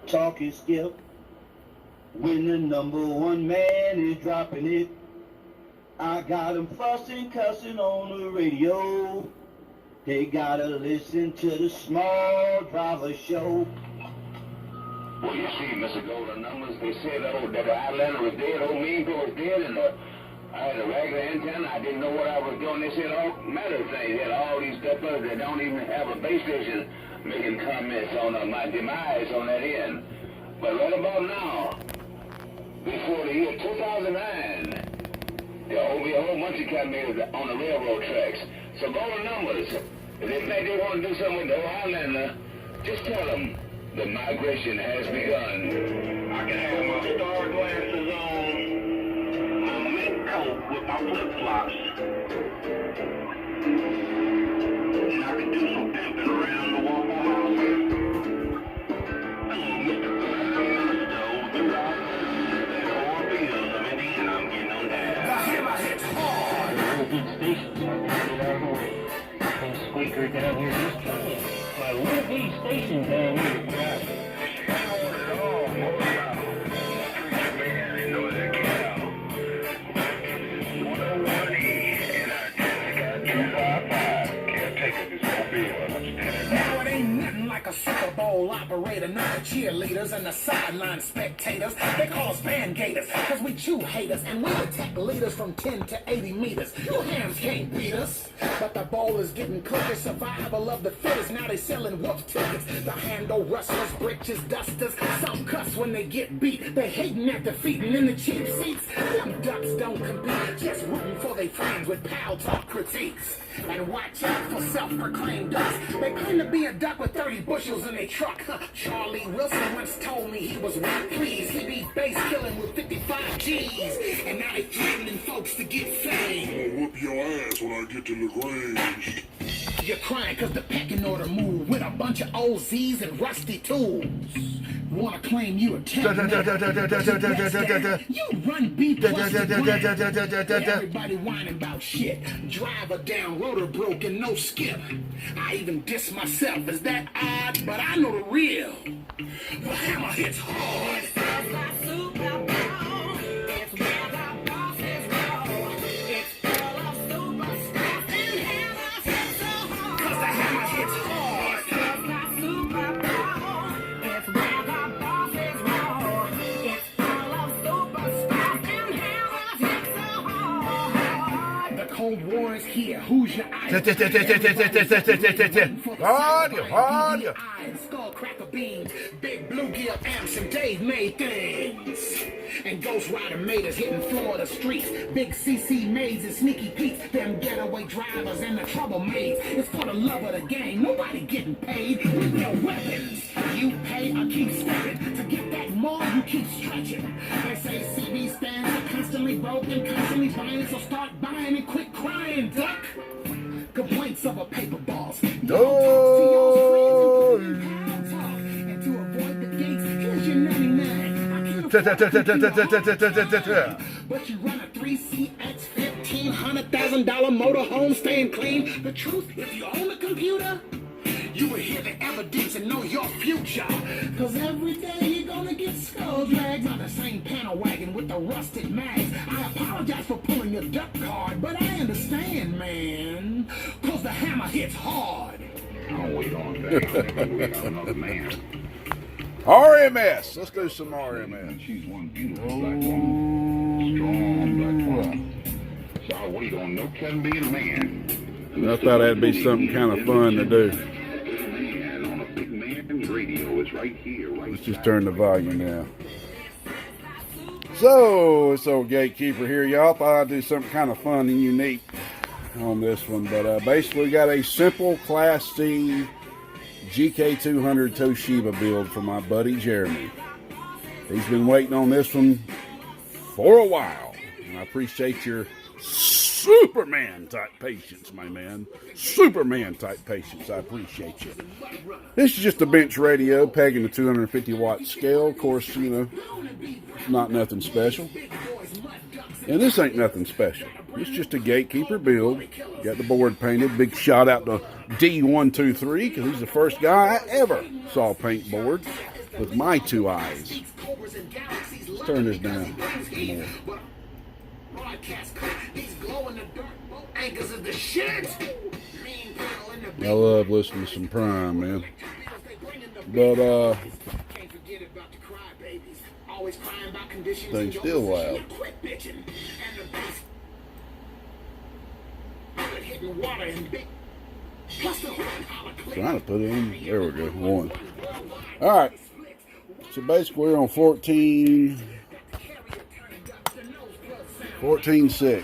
talk is skip. When the number one man is dropping it, I got 'em fussing, cussing on the radio. They gotta listen to the small driver show. Well, you see, Mr. Golden Numbers, they said, oh, that the Outlander was dead, old Mean Bill was dead, and I had a regular antenna. I didn't know what I was doing. They said all matter of things. They had all these steppers that don't even have a base station making comments on my demise on that end. But right about now, before the year 2009, there will be a whole bunch of commentators on the railroad tracks. So Golden Numbers, if they think they want to do something with the old Highlander, just tell them the migration has begun. I can have my star glasses on, my mint coat with my flip-flops, and I can do some pimping around the Waffle House. Hello, Mr. Minister, the rock, that whole field of Indiana, I'm getting on that. The hammer hits hard! Little beat stations are out of the way. Some squeaker down here just coming. My little beat station down here. Now it ain't nothing like a Super Bowl operator, not the cheerleaders and the sideline spectators. They call us band gators, cause we chew haters, and we attack leaders from 10 to 80 meters. Your hams can't beat us, but the ball is getting cooker. Survival of the fittest, now they selling wolf tickets. The handle rustlers, britches, dusters, some cuss when they get beat. They hating at defeat and in the cheap seats. Them ducks don't compete, just rooting for their friends with pal talk critiques. And watch out for self-proclaimed ducks. They claim to be a duck with 30 bushels in their truck. Charlie Wilson once told me he was well pleased. He be base killing with 55 G's. And now they threatening folks to get fame. I'm gonna whoop your ass when I get to Lagrange. You're crying cause the pecking order moved with a bunch of OZs and rusty tools. Wanna claim you a champion? You run B plus the everybody whining about shit. Driver down, rotor broken, no skip. I even diss myself, is that odd? But I know the real. The hammer hits hard. War is here. Who's your eye? Audio. Skull cracker beans, big bluegill amps, and Dave made things. And Ghost Rider made us hitting Florida streets. Big CC maids and sneaky Pete's. Them getaway drivers and the trouble maids. It's for the love of the game. Nobody getting paid with your weapons. You pay or keep stepping. To get that more, you keep stretching. They say CB stands are constantly broken, constantly buying, so start buying and quit crying, duck. Complaints of a paper boss. Oh. And to avoid the gates, here's your 99. But you run a 3CX $1,500,000 motorhome, staying clean. The truth, if you own a computer, you will hear the evidence and know your future. Cause every day you're gonna get skull drags on the same panel wagon with the rusted mags. I apologize for pulling your duck card, but I understand, man. Cause the hammer hits hard. I'll wait on that. I'll wait on another man. RMS. Let's do some RMS. She's one beautiful black woman. Strong black woman. So I'll wait on no can be a man. I thought that'd be something kind of fun to do. Man on a big man's radio is right here, right. Let's just turn the volume down. So, it's old Gatekeeper here. Y'all thought I'd do something kind of fun and unique on this one. But basically, we got a simple Class C GK200 Toshiba build for my buddy Jeremy. He's been waiting on this one for a while. And I appreciate your Superman type patience, my man. Superman type patience. I appreciate you. This is just a bench radio pegging the 250 watt scale. Of course, you know, not nothing special. And this ain't nothing special. It's just a Gatekeeper build. Got the board painted. Big shout out to D123 because he's the first guy I ever saw paint boards. with my two eyes. Let's turn this down more. I love listening to some Prime, man. But thing's still loud. Trying to put it in. There we go. One. All right. So basically we're on 14.6.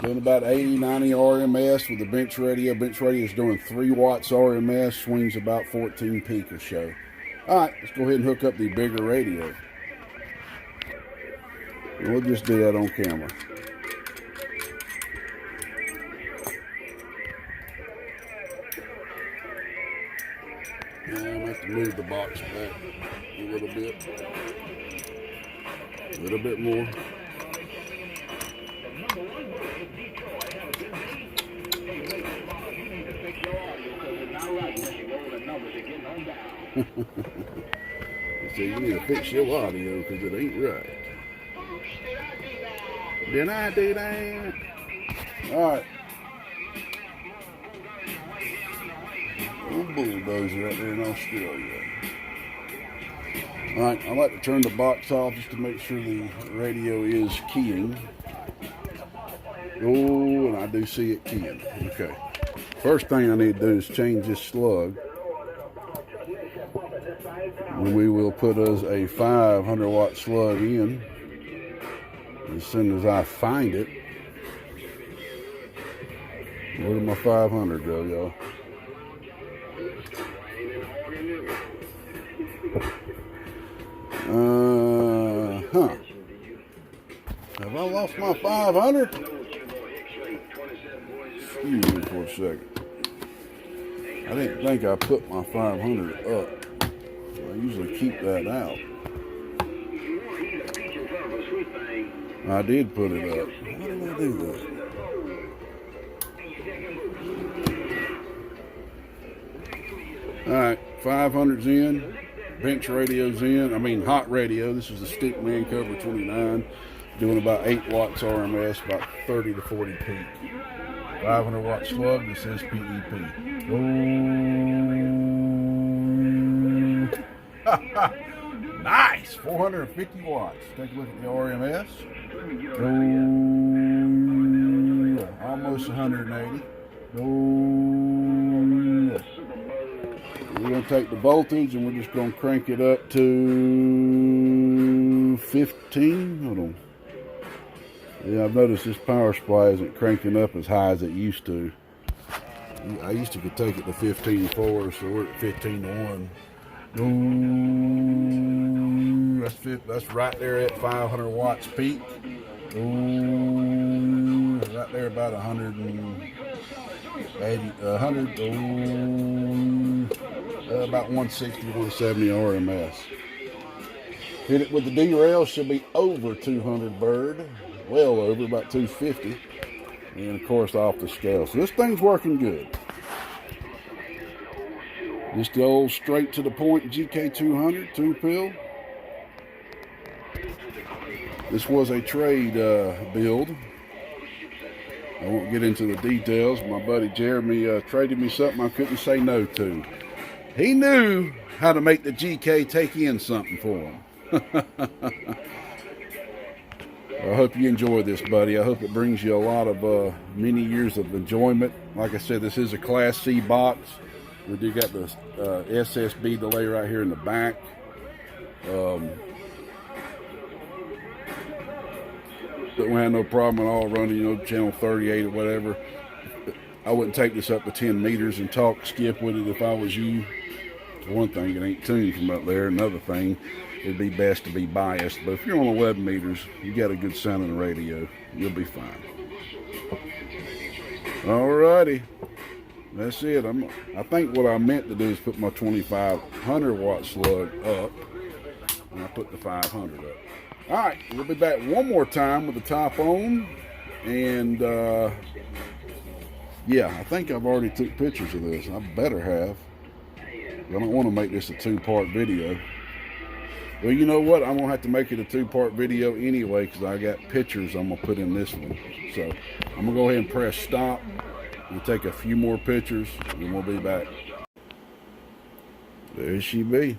Doing about 80, 90 RMS with the bench radio. Bench radio is doing 3 watts RMS. Swings about 14 peak or so. All right. Let's go ahead and hook up the bigger radio. And we'll just do that on camera. Yeah, I'm going to have to move the box back a little bit. A little bit more. So you need to fix your audio because it ain't right. Did I do that? All right. Little bulldozer out there in Australia. All right, I like to turn the box off just to make sure the radio is keying. Oh, and I do see it keying. Okay. First thing I need to do is change this slug. And we will put us a 500 watt slug in as soon as I find it. Where did my 500 go, y'all? Have I lost my 500? Excuse me for a second. I didn't think I put my 500 up. I usually keep that out. I did put it up. How did I do that? Alright, 500's in. Bench radio's in. I mean hot radio. This is the Stickman Cover 29. Doing about 8 watts RMS, about 30 to 40 peak. 500 watt slug, this is PEP. Oh. Nice! 450 watts. Take a look at the RMS. Oh. Almost 180. Oh. We're going to take the voltage and we're just going to crank it up to 15. Hold on. Yeah, I've noticed this power supply isn't cranking up as high as it used to. I used to could take it to 15.4, so we're at 15 to 1. Ooh, that's right there at 500 watts peak. Ooh, right there about 180, 100. Ooh, about 160, 170 RMS. Hit it with the derail, should be over 200 bird. Well over, about 250. And of course off the scale. So this thing's working good. Just the old straight to the point GK200 2-pill. This was a trade build. I won't get into the details. My buddy Jeremy traded me something I couldn't say no to. He knew how to make the GK take in something for him. I hope you enjoy this, buddy. I hope it brings you a lot of many years of enjoyment. Like I said, this is a Class C box. We do got the SSB delay right here in the back. Don't have no problem at all running, channel 38 or whatever. I wouldn't take this up to 10 meters and talk skip with it if I was you. For one thing, it ain't tuned from up there. Another thing, it'd be best to be biased. But if you're on 11 meters, you got a good sound on the radio, you'll be fine. Alrighty. That's it. I think what I meant to do is put my 2500 watt slug up. And I put the 500 up. Alright, we'll be back one more time with the top on. And yeah, I think I've already took pictures of this. I better have. I don't want to make this a two-part video. Well, you know what? I'm going to have to make it a two-part video anyway because I got pictures I'm going to put in this one. So I'm going to go ahead and press stop and take a few more pictures, and we'll be back. There she be.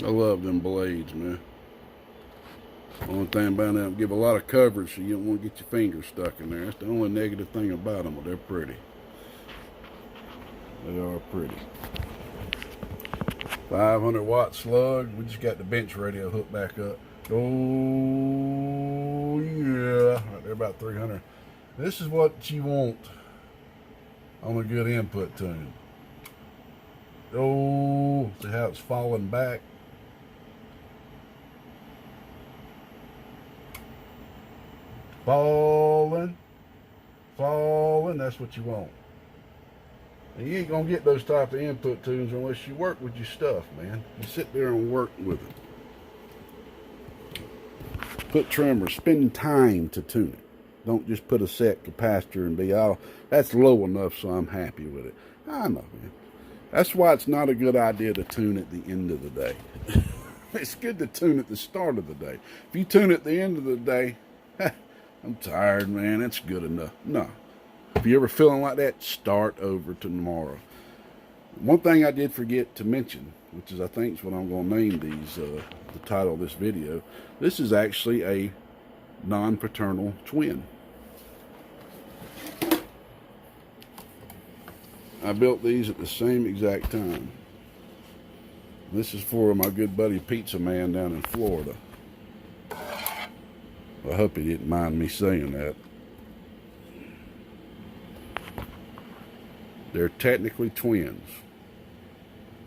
I love them blades, man. Only thing about them, give a lot of coverage so you don't want to get your fingers stuck in there. That's the only negative thing about them, but they're pretty. They are pretty. 500 watt slug. We just got the bench radio hooked back up. Oh, yeah. Right there, about 300. This is what you want on a good input tune. Oh, see how it's falling back? Falling, that's what you want. And you ain't gonna get those type of input tunes unless you work with your stuff, man. You sit there and work with it. Put tremor, spend time to tune it. Don't just put a set capacitor and be all, that's low enough so I'm happy with it. I know, man. That's why it's not a good idea to tune at the end of the day. It's good to tune at the start of the day. If you tune at the end of the day, I'm tired, man, that's good enough. No. If you're ever feeling like that, start over tomorrow. One thing I did forget to mention, which is I think is what I'm going to name these, the title of this video. This is actually a non-fraternal twin. I built these at the same exact time. This is for my good buddy Pizza Man down in Florida. I hope he didn't mind me saying that. They're technically twins.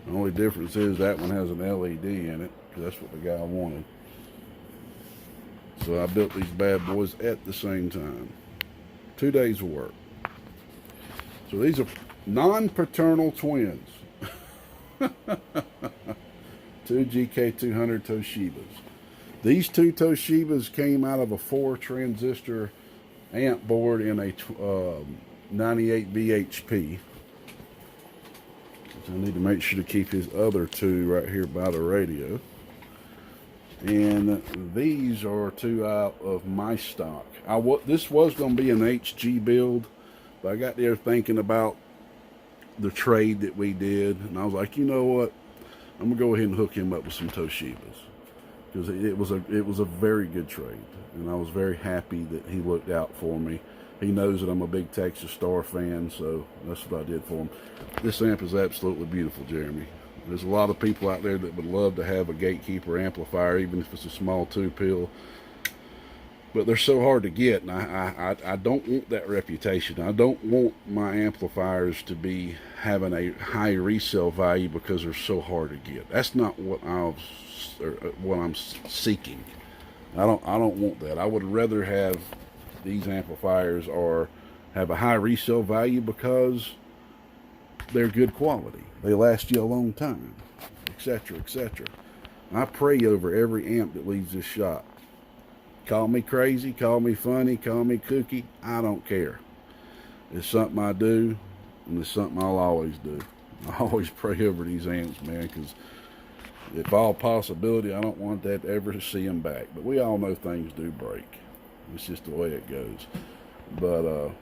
The only difference is that one has an LED in it, because that's what the guy wanted. So I built these bad boys at the same time. 2 days of work. So these are non-fraternal twins. 2 GK200 Toshibas. These 2 Toshibas came out of a 4 transistor amp board in a 98 VHP. So I need to make sure to keep his other 2 right here by the radio. And these are 2 out of my stock. This was going to be an HG build, but I got there thinking about the trade that we did, and I was like, you know what? I'm gonna go ahead and hook him up with some Toshibas, because it was a very good trade, and I was very happy that he looked out for me. He knows that I'm a big Texas Star fan, so that's what I did for him. This amp is absolutely beautiful, Jeremy. There's a lot of people out there that would love to have a Gatekeeper amplifier, even if it's a small 2-pill. But they're so hard to get, and I don't want that reputation. I don't want my amplifiers to be having a high resale value because they're so hard to get. That's not what I'm seeking. I don't want that. I would rather have these amplifiers or have a high resale value because they're good quality. They last you a long time, etc., etc. I pray over every amp that leaves this shop. Call me crazy, call me funny, call me kooky. I don't care. It's something I do, and it's something I'll always do. I always pray over these amps, man, because if all possibility, I don't want that to ever see them back. But we all know things do break. It's just the way it goes. But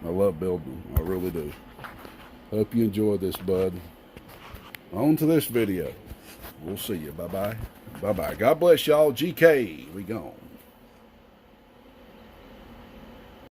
I love building them. I really do. Hope you enjoy this, bud. On to this video. We'll see you. Bye-bye. Bye-bye. God bless y'all. GK. We gone.